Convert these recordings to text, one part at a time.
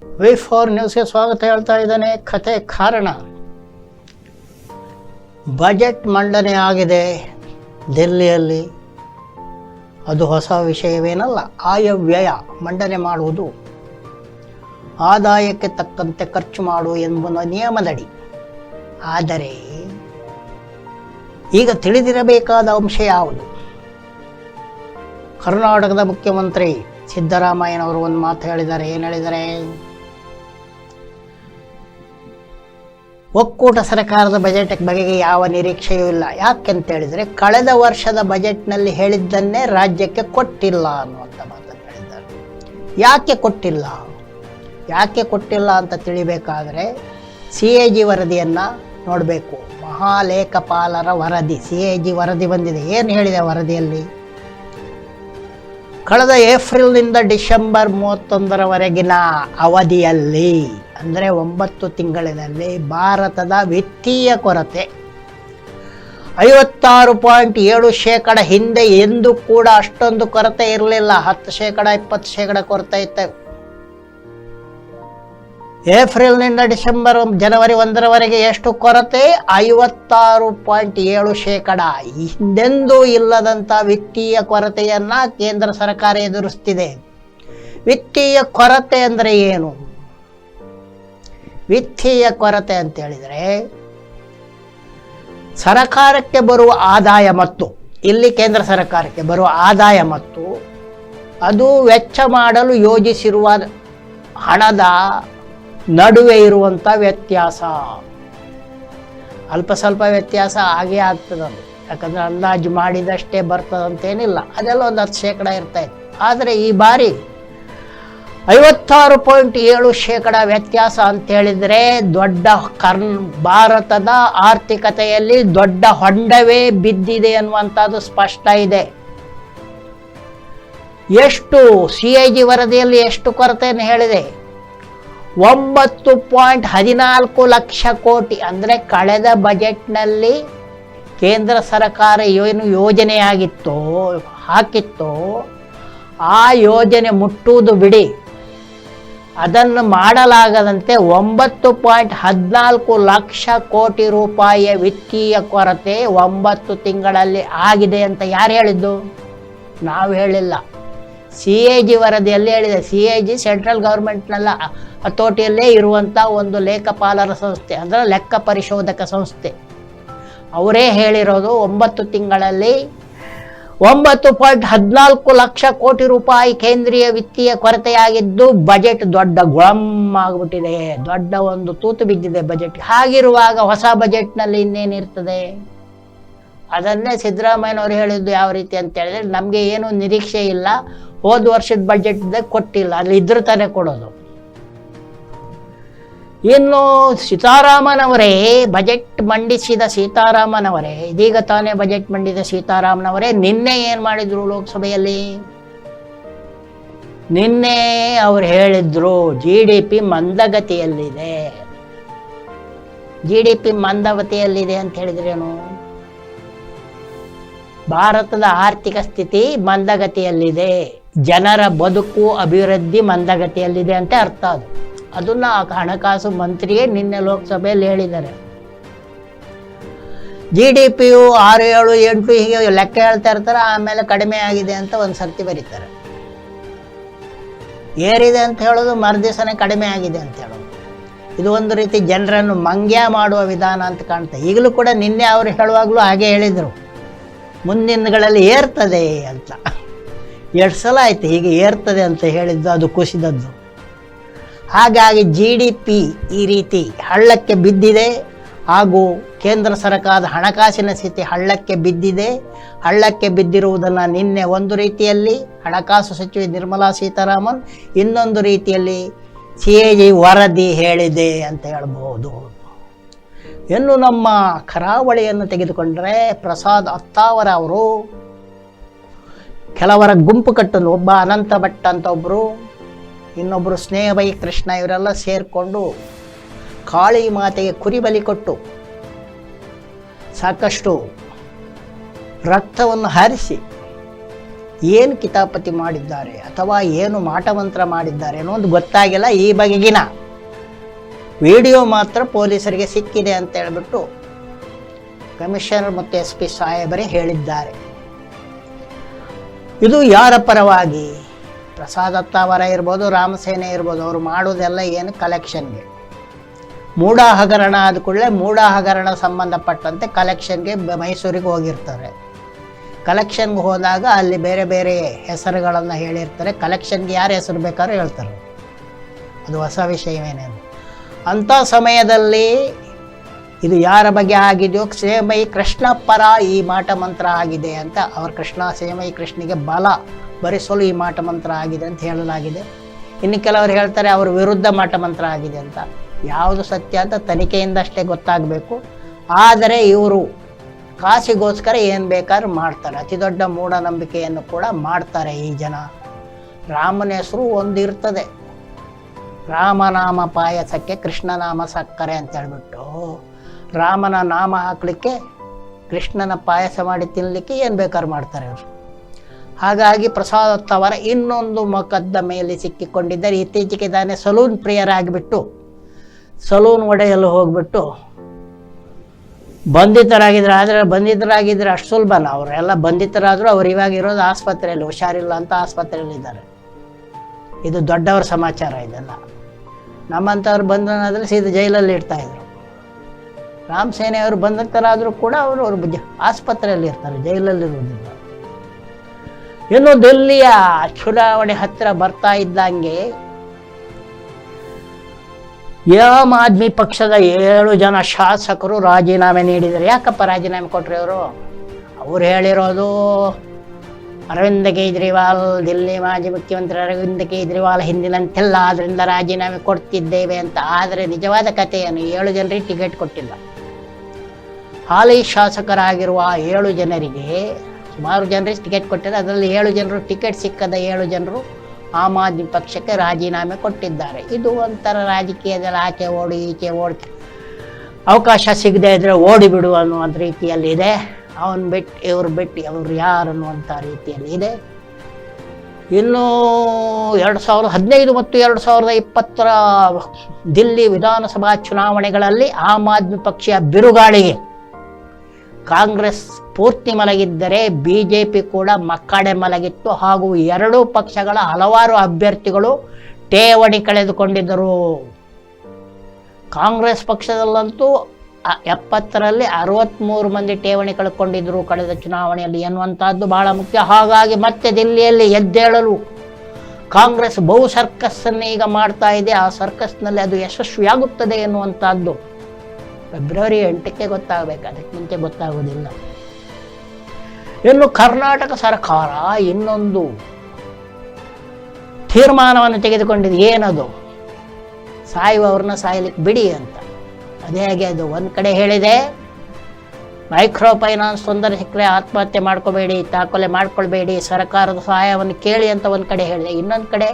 V4 ನ್ಯೂಸ್ಗೆ ಸ್ವಾಗತ ಹೇಳ್ತಾ ಇದ್ದಾನೆ. ಕತೆ ಕಾರಣ. ಬಜೆಟ್ ಮಂಡನೆ ಆಗಿದೆ ದಿಲ್ಲಿಯಲ್ಲಿ. ಅದು ಹೊಸ ವಿಷಯವೇನಲ್ಲ. ಆಯವ್ಯಯ ಮಂಡನೆ ಮಾಡುವುದು, ಆದಾಯಕ್ಕೆ ತಕ್ಕಂತೆ ಖರ್ಚು ಮಾಡು ಎಂಬ ನಿಯಮದಡಿ. ಆದರೆ ಈಗ ತಿಳಿದಿರಬೇಕಾದ ಅಂಶ ಯಾವುದು? ಕರ್ನಾಟಕದ ಮುಖ್ಯಮಂತ್ರಿ ಸಿದ್ದರಾಮಯ್ಯನವರು ಒಂದು ಮಾತು ಹೇಳಿದ್ದಾರೆ. ಏನು ಹೇಳಿದ್ದಾರೆ? ಒಕ್ಕೂಟ ಸರ್ಕಾರದ ಬಜೆಟ್ ಬಗೆಗೆ ಯಾವ ನಿರೀಕ್ಷೆಯೂ ಇಲ್ಲ. ಯಾಕೆಂತ ಹೇಳಿದರೆ ಕಳೆದ ವರ್ಷದ ಬಜೆಟ್ನಲ್ಲಿ ಹೇಳಿದ್ದನ್ನೇ ರಾಜ್ಯಕ್ಕೆ ಕೊಟ್ಟಿಲ್ಲ ಅನ್ನುವಂಥ ಮಾತನ್ನು ಹೇಳಿದ್ದಾರೆ. ಯಾಕೆ ಕೊಟ್ಟಿಲ್ಲ ಅಂತ ತಿಳಿಬೇಕಾದರೆ CAG ವರದಿಯನ್ನು ನೋಡಬೇಕು. ಮಹಾಲೇಖಪಾಲರ ವರದಿ, CAG ವರದಿ ಬಂದಿದೆ. ಏನು ಹೇಳಿದೆ ವರದಿಯಲ್ಲಿ? ಕಳೆದ ಏಪ್ರಿಲ್ನಿಂದ ಡಿಸೆಂಬರ್ 31ರವರೆಗಿನ ಅವಧಿಯಲ್ಲಿ, ಅಂದರೆ 9 ತಿಂಗಳಿನಲ್ಲಿ ಭಾರತದ ವಿತ್ತೀಯ ಕೊರತೆ 56.7%. ಹಿಂದೆ ಎಂದೂ ಕೂಡ ಅಷ್ಟೊಂದು ಕೊರತೆ ಇರಲಿಲ್ಲ. 10%, 20% ಕೊರತೆ ಇತ್ತು. ಏಪ್ರಿಲ್ನಿಂದ ಜನವರಿ 1ರವರೆಗೆ ಎಷ್ಟು ಕೊರತೆ? 56.7%. ಹಿಂದೆಂದೂ ಇಲ್ಲದಂಥ ವಿತ್ತೀಯ ಕೊರತೆಯನ್ನು ಕೇಂದ್ರ ಸರ್ಕಾರ ಎದುರಿಸ್ತಿದೆ. ವಿತ್ತೀಯ ಕೊರತೆ ಅಂದರೆ ಏನು? ವಿತ್ತೀಯ ಕೊರತೆ ಅಂತ ಹೇಳಿದರೆ ಸರ್ಕಾರಕ್ಕೆ ಬರುವ ಆದಾಯ ಮತ್ತು ಇಲ್ಲಿ ಕೇಂದ್ರ ಸರ್ಕಾರಕ್ಕೆ ಬರುವ ಆದಾಯ ಮತ್ತು ಅದು ವೆಚ್ಚ ಮಾಡಲು ಯೋಜಿಸಿರುವ ಹಣದ ನಡುವೆ ಇರುವಂಥ ವ್ಯತ್ಯಾಸ. ಅಲ್ಪ ಸ್ವಲ್ಪ ವ್ಯತ್ಯಾಸ ಆಗೇ ಆಗ್ತದದು. ಯಾಕಂದರೆ ಅಂದಾಜು ಮಾಡಿದಷ್ಟೇ ಬರ್ತದಂತೇನಿಲ್ಲ. ಅದೆಲ್ಲ ಒಂದು 10% ಇರ್ತಾಯಿತ್ತು. ಆದರೆ ಈ ಬಾರಿ 56.7% ವ್ಯತ್ಯಾಸ ಅಂತೇಳಿದರೆ ದೊಡ್ಡ ಭಾರತದ ಆರ್ಥಿಕತೆಯಲ್ಲಿ ದೊಡ್ಡ ಹೊಂಡವೇ ಬಿದ್ದಿದೆ ಅನ್ನುವಂಥದ್ದು ಸ್ಪಷ್ಟ ಇದೆ. ಎಷ್ಟು CAG ವರದಿಯಲ್ಲಿ ಎಷ್ಟು ಕೊರತೆಯನ್ನು ಹೇಳಿದೆ? 9.14 ಲಕ್ಷ ಕೋಟಿ. ಅಂದರೆ ಕಳೆದ ಬಜೆಟ್ನಲ್ಲಿ ಕೇಂದ್ರ ಸರ್ಕಾರ ಏನು ಯೋಜನೆಯಾಗಿತ್ತೋ ಹಾಕಿತ್ತೋ ಆ ಯೋಜನೆ ಮುಟ್ಟುವುದು ಬಿಡಿ, ಅದನ್ನು ಮಾಡಲಾಗದಂತೆ 9.14 ಲಕ್ಷ ಕೋಟಿ ರೂಪಾಯಿಯ ವಿತ್ತೀಯ ಕೊರತೆ 9 ತಿಂಗಳಲ್ಲಿ ಆಗಿದೆ ಅಂತ ಯಾರು ಹೇಳಿದ್ದು? ನಾವು ಹೇಳಿಲ್ಲ. CAG ವರದಿಯಲ್ಲಿ ಹೇಳಿದೆ. CAG ಸೆಂಟ್ರಲ್ ಗೌರ್ಮೆಂಟ್ನೆಲ್ಲ ಹತೋಟಿಯಲ್ಲೇ ಇರುವಂಥ ಒಂದು ಲೇಖಪಾಲರ ಸಂಸ್ಥೆ, ಅಂದರೆ ಲೆಕ್ಕ ಪರಿಶೋಧಕ ಸಂಸ್ಥೆ. ಅವರೇ ಹೇಳಿರೋದು 9 ತಿಂಗಳಲ್ಲಿ 9.14 ಲಕ್ಷ ಕೋಟಿ ರೂಪಾಯಿ ಕೇಂದ್ರೀಯ ವಿತ್ತೀಯ ಕೊರತೆಯಾಗಿದ್ದು ಬಜೆಟ್ ದೊಡ್ಡ ಗುಳಮ್ಮಾಗ್ಬಿಟ್ಟಿದೆ. ದೊಡ್ಡ ಒಂದು ತೂತು ಬಿದ್ದಿದೆ ಬಜೆಟ್. ಹಾಗಿರುವಾಗ ಹೊಸ ಬಜೆಟ್ನಲ್ಲಿ ಇನ್ನೇನಿರ್ತದೆ? ಅದನ್ನೇ ಸಿದ್ದರಾಮಯ್ಯನವರು ಹೇಳಿದ್ದು ಯಾವ ರೀತಿ ಅಂತ ಹೇಳಿದ್ರೆ, ನಮಗೆ ಏನು ನಿರೀಕ್ಷೆ ಇಲ್ಲ, ಹೋದ ವರ್ಷದ ಬಜೆಟ್ ಕೊಟ್ಟಿಲ್ಲ, ಅಲ್ಲಿ ಇದ್ರ ತಾನೇ ಕೊಡೋದು. ಇನ್ನು ಸೀತಾರಾಮನವರೇ ಬಜೆಟ್ ಮಂಡಿಸಿದ ಸೀತಾರಾಮನವರೇ, ಇದೀಗ ತಾನೇ ಬಜೆಟ್ ಮಂಡಿಸಿದ ಸೀತಾರಾಮನವರೇ ನಿನ್ನೆ ಏನು ಮಾಡಿದ್ರು ಲೋಕಸಭೆಯಲ್ಲಿ? ನಿನ್ನೆ ಅವರು ಹೇಳಿದ್ರು GDP ಮಂದಗತಿಯಲ್ಲಿದೆ. GDP ಮಂದಗತಿಯಲ್ಲಿದೆ ಅಂತ ಹೇಳಿದ್ರೇನು? ಭಾರತದ ಆರ್ಥಿಕ ಸ್ಥಿತಿ ಮಂದಗತಿಯಲ್ಲಿದೆ, ಜನರ ಬದುಕು ಅಭಿವೃದ್ಧಿ ಮಂದಗತಿಯಲ್ಲಿದೆ ಅಂತ ಅರ್ಥ. ಅದನ್ನು ಹಣಕಾಸು ಮಂತ್ರಿಯೇ ನಿನ್ನೆ ಲೋಕಸಭೆಯಲ್ಲಿ ಹೇಳಿದ್ದಾರೆ. GDPಯು 6, 7, 8 ಹೀಗೆ ಲೆಕ್ಕ ಹೇಳ್ತಾ ಇರ್ತಾರೆ. ಆಮೇಲೆ ಕಡಿಮೆ ಆಗಿದೆ ಅಂತ ಒಂದು ಸರ್ತಿ ಬರೀತಾರೆ. ಏರಿದೆ ಅಂತ ಹೇಳೋದು, ಮರುದಿವಸನೇ ಕಡಿಮೆ ಆಗಿದೆ ಅಂತ ಹೇಳೋದು. ಇದು ಒಂದು ರೀತಿ ಜನರನ್ನು ಮಂಗ್ಯ ಮಾಡುವ ವಿಧಾನ ಅಂತ ಕಾಣ್ತದೆ. ಈಗಲೂ ಕೂಡ ನಿನ್ನೆ ಅವರು ಹೇಳುವಾಗಲೂ ಹಾಗೆ ಹೇಳಿದರು, ಮುಂದಿನಗಳಲ್ಲಿ ಏರ್ತದೆ ಅಂತ. 2 ಸಲ ಆಯ್ತು ಹೀಗೆ ಏರ್ತದೆ ಅಂತ ಹೇಳಿದ್ದು, ಅದು ಕುಸಿದದ್ದು. ಹಾಗಾಗಿ GDP ಈ ರೀತಿ ಹಳ್ಳಕ್ಕೆ ಬಿದ್ದಿದೆ. ಹಾಗೂ ಕೇಂದ್ರ ಸರ್ಕಾರದ ಹಣಕಾಸಿನ ಸ್ಥಿತಿ ಹಳ್ಳಕ್ಕೆ ಬಿದ್ದಿದೆ. ಹಳ್ಳಕ್ಕೆ ಬಿದ್ದಿರುವುದನ್ನು ನಿನ್ನೆ ಒಂದು ರೀತಿಯಲ್ಲಿ ಹಣಕಾಸು ಸಚಿವೆ ನಿರ್ಮಲಾ ಸೀತಾರಾಮನ್, ಇನ್ನೊಂದು ರೀತಿಯಲ್ಲಿ CAG ವರದಿ ಹೇಳಿದೆ ಅಂತ ಹೇಳ್ಬೋದು. ಇನ್ನು ನಮ್ಮ ಕರಾವಳಿಯನ್ನು ತೆಗೆದುಕೊಂಡರೆ ಪ್ರಸಾದ್ ಅತ್ತಾವರ ಅವರು ಕೆಲವರ ಗುಂಪು ಕಟ್ಟಲು, ಒಬ್ಬ ಅನಂತ ಭಟ್ ಅಂತ ಒಬ್ಬರು, ಇನ್ನೊಬ್ಬರು ಸ್ನೇಹಬೈ ಕೃಷ್ಣ, ಇವರೆಲ್ಲ ಸೇರಿಕೊಂಡು ಕಾಳಿ ಮಾತೆಗೆ ಕುರಿ ಬಲಿ ಕೊಟ್ಟು ಸಾಕಷ್ಟು ರಕ್ತವನ್ನು ಹರಿಸಿ ಏನು ಕಿತಾಪತಿ ಮಾಡಿದ್ದಾರೆ ಅಥವಾ ಏನು ಮಾಟಮಂತ್ರ ಮಾಡಿದ್ದಾರೆ ಅನ್ನೋದು ಗೊತ್ತಾಗಿಲ್ಲ. ಈ ಬಗೆಗಿನ ವಿಡಿಯೋ ಮಾತ್ರ ಪೊಲೀಸರಿಗೆ ಸಿಕ್ಕಿದೆ ಅಂತ ಹೇಳ್ಬಿಟ್ಟು ಕಮಿಷನರ್ ಮತ್ತು SP ಸಾಹೇಬರೇ ಹೇಳಿದ್ದಾರೆ. ಇದು ಯಾರ ಪರವಾಗಿ? ಪ್ರಸಾದ್ ಅತ್ತಾವರ ಇರ್ಬೋದು, ರಾಮಸೇನೆ ಇರ್ಬೋದು, ಅವರು ಮಾಡೋದೆಲ್ಲ ಏನು ಕಲೆಕ್ಷನ್ಗೆ. ಮೂಢ ಹಗರಣ ಆದ ಕೂಡಲೇ ಮೂಢ ಹಗರಣ ಸಂಬಂಧಪಟ್ಟಂತೆ ಕಲೆಕ್ಷನ್ಗೆ ಮೈಸೂರಿಗೆ ಹೋಗಿರ್ತಾರೆ. ಕಲೆಕ್ಷನ್ಗೆ ಹೋದಾಗ ಅಲ್ಲಿ ಬೇರೆ ಬೇರೆ ಹೆಸರುಗಳನ್ನು ಹೇಳಿರ್ತಾರೆ. ಕಲೆಕ್ಷನ್ಗೆ ಯಾರ ಹೆಸರು ಬೇಕಾದ್ರೂ ಹೇಳ್ತಾರೆ, ಅದು ಹೊಸ ವಿಷಯವೇನೇನು. ಅಂಥ ಸಮಯದಲ್ಲಿ ಇದು ಯಾರ ಬಗ್ಗೆ ಆಗಿದೆಯೋ, ಸೇಮೈ ಕೃಷ್ಣ ಪರ ಈ ಮಾಟಮಂತ್ರ ಆಗಿದೆ ಅಂತ ಅವ್ರ ಸೇಮೈ ಕೃಷ್ಣಿಗೆ ಬಲ ಭರಿಸಲು ಈ ಮಾಟಮಂತ್ರ ಆಗಿದೆ ಅಂತ ಹೇಳಲಾಗಿದೆ. ಇನ್ನು ಕೆಲವರು ಹೇಳ್ತಾರೆ ಅವ್ರ ವಿರುದ್ಧ ಮಾಟಮಂತ್ರ ಆಗಿದೆ ಅಂತ. ಯಾವುದು ಸತ್ಯ ಅಂತ ತನಿಖೆಯಿಂದಷ್ಟೇ ಗೊತ್ತಾಗಬೇಕು. ಆದರೆ ಇವರು ಕಾಸಿಗೋಸ್ಕರ ಏನು ಬೇಕಾದ್ರೂ ಮಾಡ್ತಾರೆ. ಅತಿ ದೊಡ್ಡ ಮೂಢನಂಬಿಕೆಯನ್ನು ಕೂಡ ಮಾಡ್ತಾರೆ ಈ ಜನ. ರಾಮನ ಹೆಸರು ಒಂದು ಇರ್ತದೆ, ರಾಮನಾಮ ಪಾಯಸಕ್ಕೆ ಕೃಷ್ಣನಾಮ ಸಕ್ಕರೆ ಅಂತ ಹೇಳ್ಬಿಟ್ಟು ರಾಮನ ನಾಮ ಹಾಕಲಿಕ್ಕೆ ಕೃಷ್ಣನ ಪಾಯಸ ಮಾಡಿ ತಿನ್ನಲಿಕ್ಕೆ ಏನು ಬೇಕಾದ್ರೂ ಮಾಡ್ತಾರೆ ಅವರು. ಹಾಗಾಗಿ ಪ್ರಸಾದ್ ಅತ್ತಾವರ ಇನ್ನೊಂದು ಮೊಕದ್ದಮೆಯಲ್ಲಿ ಸಿಕ್ಕಿಕೊಂಡಿದ್ದಾರೆ. ಇತ್ತೀಚೆಗೆ ತಾನೇ ಸಲೂನ್ ಪ್ರಿಯರಾಗಿಬಿಟ್ಟು ಸಲೂನ್ ಒಡೆಯಲು ಹೋಗ್ಬಿಟ್ಟು ಬಂಧಿತರಾಗಿದ್ರೆ ಅಷ್ಟು ಸುಲಭನ? ಅವರೆಲ್ಲ ಬಂಧಿತರಾದರೂ ಅವ್ರು ಇವಾಗ ಇರೋದು ಆಸ್ಪತ್ರೆಯಲ್ಲಿ, ಹುಷಾರಿಲ್ಲ ಅಂತ ಆಸ್ಪತ್ರೆಯಲ್ಲಿದ್ದಾರೆ. ಇದು ದೊಡ್ಡವರ ಸಮಾಚಾರ ಇದೆಲ್ಲ. ನಮ್ಮಂಥವ್ರು ಬಂಧನಾದರೆ ಸೀದಾ ಜೈಲಲ್ಲಿ ಇಡ್ತಾಯಿದ್ರು. ರಾಮಸೇನೆಯವರು ಬಂಧಿತರಾದರೂ ಕೂಡ ಅವರು ಆಸ್ಪತ್ರೆಯಲ್ಲಿ ಇರ್ತಾರೆ, ಜೈಲಲ್ಲಿರುವುದಿಲ್ಲ. ಇನ್ನು ದಿಲ್ಲಿಯ ಚುನಾವಣೆ ಹತ್ತಿರ ಬರ್ತಾ ಇದ್ದಂಗೆ ಆಮ್ ಆದ್ಮಿ ಪಕ್ಷದ 7 ಜನ ಶಾಸಕರು ರಾಜೀನಾಮೆ ನೀಡಿದ್ದಾರೆ. ಯಾಕಪ್ಪ ರಾಜೀನಾಮೆ ಕೊಟ್ಟರು ಅವರು? ಅವ್ರು ಹೇಳಿರೋದು ಅರವಿಂದ್ ಕೇಜ್ರಿವಾಲ್, ದಿಲ್ಲಿ ಮಾಜಿ ಮುಖ್ಯಮಂತ್ರಿ ಅರವಿಂದ್ ಕೇಜ್ರಿವಾಲ್ ಹಿಂದಿನಂತೆಲ್ಲ ಅದರಿಂದ ರಾಜೀನಾಮೆ ಕೊಡ್ತಿದ್ದೇವೆ ಅಂತ. ಆದರೆ ನಿಜವಾದ ಕಥೆ ಏನು? 7 ಜನರಿಗೆ ಟಿಕೆಟ್ ಕೊಟ್ಟಿಲ್ಲ. ಹಾಲಿ ಶಾಸಕರಾಗಿರುವ 7 ಜನರಿಗೆ, ಸುಮಾರು ಜನರಿಗೆ ಟಿಕೆಟ್ ಕೊಟ್ಟಿದ್ದಾರೆ. ಅದರಲ್ಲಿ 7 ಜನರು ಟಿಕೆಟ್ ಸಿಕ್ಕದ 7 ಜನರು ಆಮ್ ಆದ್ಮಿ ಪಕ್ಷಕ್ಕೆ ರಾಜೀನಾಮೆ ಕೊಟ್ಟಿದ್ದಾರೆ. ಇದು ಒಂಥರ ರಾಜಕೀಯದಲ್ಲಿ ಆಚೆ ಓಡಿ ಈಚೆ ಓಡಿ ಅವಕಾಶ ಸಿಗದೆ ಇದ್ದರೆ ಓಡಿಬಿಡು ಅನ್ನುವಂಥ ರೀತಿಯಲ್ಲಿ ಇದೆ. ಅವನು ಬಿಟ್ಟು ಇವ್ರು ಬಿಟ್ಟು ಅವ್ರು ಯಾರು ಅನ್ನುವಂಥ ರೀತಿಯಲ್ಲಿ ಇದೆ. ಇನ್ನು 2015 ಮತ್ತು 2020ರ ದಿಲ್ಲಿ ವಿಧಾನಸಭಾ ಚುನಾವಣೆಗಳಲ್ಲಿ ಆಮ್ ಆದ್ಮಿ ಪಕ್ಷೀಯ ಬಿರುಗಾಳಿಗೆ ಕಾಂಗ್ರೆಸ್ ಪೂರ್ತಿ ಮಲಗಿದ್ದರೆ BJP ಕೂಡ ಮಕ್ಕಡೆ ಮಲಗಿತ್ತು. ಹಾಗೂ 2 ಪಕ್ಷಗಳ ಹಲವಾರು ಅಭ್ಯರ್ಥಿಗಳು ಠೇವಣಿ ಕಳೆದುಕೊಂಡಿದ್ದರು. ಕಾಂಗ್ರೆಸ್ ಪಕ್ಷದಲ್ಲಂತೂ 70ರಲ್ಲಿ 63 ಮಂದಿ ಠೇವಣಿ ಕಳ್ಕೊಂಡಿದ್ದರು ಕಳೆದ ಚುನಾವಣೆಯಲ್ಲಿ ಎನ್ನುವಂಥದ್ದು ಬಹಳ ಮುಖ್ಯ. ಹಾಗಾಗಿ ಮತ್ತೆ ದಿಲ್ಲಿಯಲ್ಲಿ ಎದ್ದೇಳಲು ಕಾಂಗ್ರೆಸ್ ಬಹು ಸರ್ಕಸ್ಸನ್ನು ಈಗ ಮಾಡ್ತಾ ಇದೆ. ಆ ಸರ್ಕಸ್ನಲ್ಲಿ ಅದು ಯಶಸ್ವಿಯಾಗುತ್ತದೆ ಎನ್ನುವಂಥದ್ದು ಫೆಬ್ರವರಿ 8ಕ್ಕೆ ಗೊತ್ತಾಗಬೇಕು, ಅದಕ್ಕೆ ಮುಂಚೆ ಗೊತ್ತಾಗೋದಿಲ್ಲ. ಇನ್ನು ಕರ್ನಾಟಕ ಸರ್ಕಾರ ಇನ್ನೊಂದು ತೀರ್ಮಾನವನ್ನು ತೆಗೆದುಕೊಂಡಿದೆ. ಏನದು? ಸಾಯುವವ್ರನ್ನ ಸಾಯಲಿಕ್ಕೆ ಬಿಡಿ ಅಂತ. ಅದೇ ಹಾಗೆ ಅದು ಒಂದು ಕಡೆ ಹೇಳಿದೆ, ಮೈಕ್ರೋ ಫೈನಾನ್ಸ್ ತೊಂದರೆ ಸಿಕ್ಕರೆ ಆತ್ಮಹತ್ಯೆ ಮಾಡ್ಕೋಬೇಡಿ, ತಾಕೊಲೆ ಮಾಡ್ಕೊಳ್ಬೇಡಿ, ಸರ್ಕಾರದ ಸಹಾಯವನ್ನು ಕೇಳಿ ಅಂತ ಒಂದು ಕಡೆ ಹೇಳಿದೆ. ಇನ್ನೊಂದು ಕಡೆ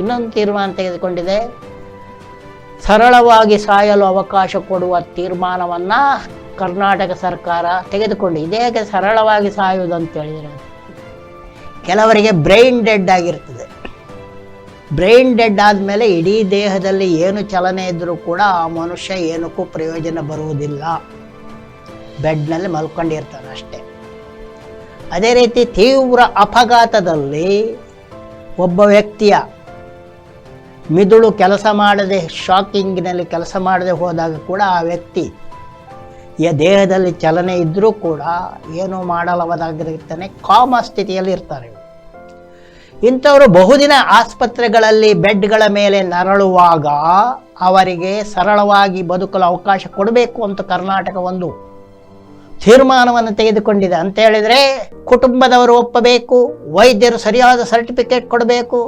ಇನ್ನೊಂದು ತೀರ್ಮಾನ ತೆಗೆದುಕೊಂಡಿದೆ, ಸರಳವಾಗಿ ಸಾಯಲು ಅವಕಾಶ ಕೊಡುವ ತೀರ್ಮಾನವನ್ನು ಕರ್ನಾಟಕ ಸರ್ಕಾರ ತೆಗೆದುಕೊಂಡಿದೆ. ಇದೇ ಹೇಗೆ ಸರಳವಾಗಿ ಸಾಯುವುದು ಅಂತ ಹೇಳಿದರೆ, ಕೆಲವರಿಗೆ ಬ್ರೈನ್ ಡೆಡ್ ಆಗಿರ್ತದೆ. ಬ್ರೈನ್ ಡೆಡ್ ಆದಮೇಲೆ ಇಡೀ ದೇಹದಲ್ಲಿ ಏನು ಚಲನೆ ಇದ್ದರೂ ಕೂಡ ಆ ಮನುಷ್ಯ ಏನಕ್ಕೂ ಪ್ರಯೋಜನ ಬರುವುದಿಲ್ಲ, ಬೆಡ್ನಲ್ಲಿ ಮಲ್ಕೊಂಡಿರ್ತಾನೆ ಅಷ್ಟೇ. ಅದೇ ರೀತಿ ತೀವ್ರ ಅಪಘಾತದಲ್ಲಿ ಒಬ್ಬ ವ್ಯಕ್ತಿಯ ಮಿದುಳು ಕೆಲಸ ಮಾಡದೆ, ಶಾಕಿಂಗ್ನಲ್ಲಿ ಕೆಲಸ ಮಾಡದೆ ಹೋದಾಗ ಕೂಡ ಆ ವ್ಯಕ್ತಿ ದೇಹದಲ್ಲಿ ಚಲನೆ ಇದ್ದರೂ ಕೂಡ ಏನೂ ಮಾಡಲವದಾಗಿರ್ತಾನೆ, ಕಾಮ ಸ್ಥಿತಿಯಲ್ಲಿ ಇರ್ತಾರೆ. ಇಂಥವರು ಬಹುದಿನ ಆಸ್ಪತ್ರೆಗಳಲ್ಲಿ ಬೆಡ್ಗಳ ಮೇಲೆ ನರಳುವಾಗ ಅವರಿಗೆ ಸರಳವಾಗಿ ಬದುಕಲು ಅವಕಾಶ ಕೊಡಬೇಕು ಅಂತ ಕರ್ನಾಟಕ ಒಂದು ತೀರ್ಮಾನವನ್ನು ತೆಗೆದುಕೊಂಡಿದೆ. ಅಂತ ಹೇಳಿದರೆ ಕುಟುಂಬದವರು ಒಪ್ಪಬೇಕು, ವೈದ್ಯರು ಸರಿಯಾದ ಸರ್ಟಿಫಿಕೇಟ್ ಕೊಡಬೇಕು,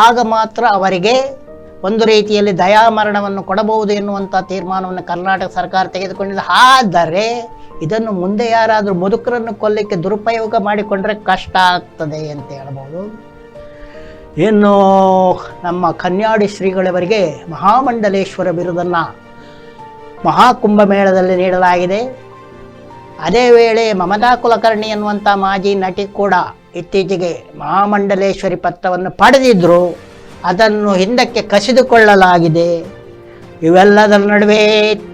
ಆಗ ಮಾತ್ರ ಅವರಿಗೆ ಒಂದು ರೀತಿಯಲ್ಲಿ ದಯಾಮರಣವನ್ನು ಕೊಡಬಹುದು ಎನ್ನುವಂಥ ತೀರ್ಮಾನವನ್ನು ಕರ್ನಾಟಕ ಸರ್ಕಾರ ತೆಗೆದುಕೊಂಡಿದೆ. ಆದರೆ ಇದನ್ನು ಮುಂದೆ ಯಾರಾದರೂ ಮುದುಕರನ್ನು ಕೊಲ್ಲಲಿಕ್ಕೆ ದುರುಪಯೋಗ ಮಾಡಿಕೊಂಡ್ರೆ ಕಷ್ಟ ಆಗ್ತದೆ ಅಂತ ಹೇಳ್ಬೋದು. ಇನ್ನು ನಮ್ಮ ಕನ್ಯಾಡಿ ಶ್ರೀಗಳವರಿಗೆ ಮಹಾಮಂಡಲೇಶ್ವರ ಬಿರುದನ್ನು ಮಹಾಕುಂಭಮೇಳದಲ್ಲಿ ನೀಡಲಾಗಿದೆ. ಅದೇ ವೇಳೆ ಮಮತಾ ಕುಲಕರ್ಣಿ ಎನ್ನುವಂಥ ಮಾಜಿ ನಟಿ ಕೂಡ ಇತ್ತೀಚೆಗೆ ಮಹಾಮಂಡಲೇಶ್ವರಿ ಪತ್ರವನ್ನು ಪಡೆದಿದ್ದರು, ಅದನ್ನು ಹಿಂದಕ್ಕೆ ಕಸಿದುಕೊಳ್ಳಲಾಗಿದೆ. ಇವೆಲ್ಲದರ ನಡುವೆ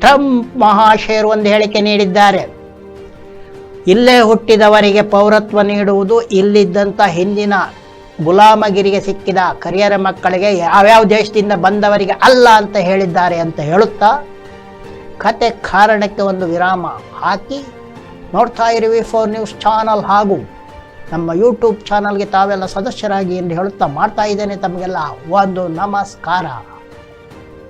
ಟ್ರಂಪ್ ಮಹಾಶಯರು ಒಂದು ಹೇಳಿಕೆ ನೀಡಿದ್ದಾರೆ. ಇಲ್ಲೇ ಹುಟ್ಟಿದವರಿಗೆ ಪೌರತ್ವ ನೀಡುವುದು ಇಲ್ಲಿದ್ದಂಥ ಹಿಂದಿನ ಗುಲಾಮಗಿರಿಗೆ ಸಿಕ್ಕಿದ ಕರಿಯರ ಮಕ್ಕಳಿಗೆ ಯಾವ್ಯಾವ ದೇಶದಿಂದ ಬಂದವರಿಗೆ ಅಲ್ಲ ಅಂತ ಹೇಳಿದ್ದಾರೆ ಅಂತ ಹೇಳುತ್ತಾ ಕತೆ ಕಾರಣಕ್ಕೆ ಒಂದು ವಿರಾಮ ಹಾಕಿ ನೋಡ್ತಾ ಇರಿ V4 ನ್ಯೂಸ್ ಚಾನಲ್ ಹಾಗೂ ನಮ್ಮ ಯೂಟ್ಯೂಬ್ ಚಾನಲ್ಗೆ ತಾವೆಲ್ಲ ಸದಸ್ಯರಾಗಿ ಎಂದು ಹೇಳುತ್ತಾ ಮಾಡ್ತಾ ಇದ್ದೇನೆ. ತಮಗೆಲ್ಲ ಒಂದು ನಮಸ್ಕಾರ.